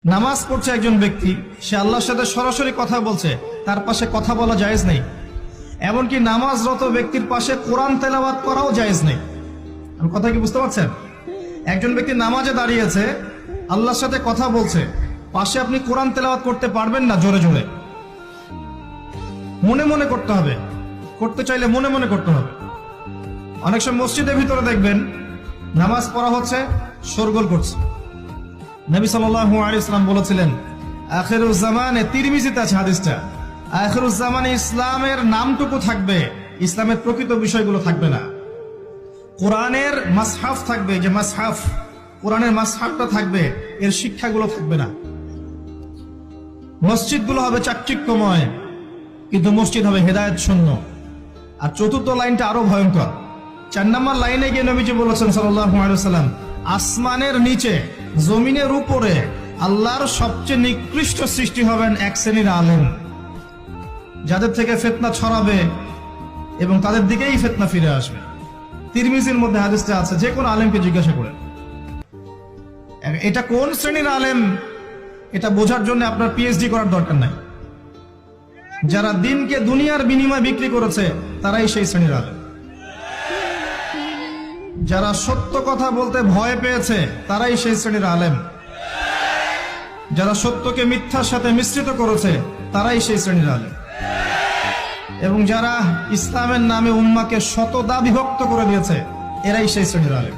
নামাজ পড়ছে একজন ব্যক্তি, সে আল্লাহর সাথে সরাসরি কথা বলছে, তার পাশে কথা বলা জায়েজ নেই। এমনকি নামাজরত ব্যক্তির পাশে কোরআন তেলাওয়াত করাও জায়েজ নেই। আমি কথা কি বুঝতে পারছেন? একজন ব্যক্তি নামাজে দাঁড়িয়েছে, আল্লাহর সাথে কথা বলছে, পাশে আপনি কোরআন তেলাওয়াত করতে পারবেন না জোরে জোরে। মনে মনে করতে হবে, করতে চাইলে মনে মনে করতে হবে। অনেক সময় মসজিদের ভিতরে দেখবেন নামাজ পড়া হচ্ছে, শোরগোল করছে। নবী সাল্লাল্লাহু আলাইহি ওয়াসাল্লাম বলেছিলেন, আখিরুজ জামানে, তিরমিজিতে আছে হাদিসটা, আখিরুজ জামানে ইসলামের নামটুকু থাকবে, ইসলামের প্রকৃত বিষয়গুলো থাকবে না। কোরআনের মাসহাফ থাকবে, যে মাসহাফ, কোরআনের মাসহাফটা থাকবে, এর শিক্ষাগুলো থাকবে না। মসজিদগুলো হবে চাকচিক্যময়, কিন্তু মসজিদ হবে হেদায়েত শূন্য। আর চতুর্থ লাইনটা আরো ভয়ঙ্কর। 4 নম্বর লাইনে গিয়ে নবীজি বলেছেন সাল্লাল্লাহু আলাইহি ওয়াসাল্লাম, আসমানের নিচে জমিনের উপরে আল্লাহর সবচেয়ে নিকৃষ্ট সৃষ্টি হবেন এক শ্রেণীর আলেম, যাদের থেকে ফিতনা ছড়াবে এবং তাদের দিকেই ফিতনা ফিরে আসবে। তিরমিজির মধ্যে হাদিসটা আছে, যে কোনো আলেমকে জিজ্ঞাসা করেন এটা কোন শ্রেণীর আলেম, এটা বোঝার জন্য আপনার পিএইচডি করার দরকার নাই। যারা দিনকে দুনিয়ার বিনিময়ে বিক্রি করেছে তারাই সেই শ্রেণীর আলেম। যারা সত্য কথা বলতে ভয় পেয়েছে তারাই সেই শ্রেণীর আলেম। যারা সত্যকে মিথ্যার সাথে মিশ্রিত করেছে তারাই সেই শ্রেণীর আলেম। এবং যারা ইসলামের নামে উম্মাকে শতদা বিভক্ত করে দিয়েছে এরাই সেই শ্রেণীর আলেম।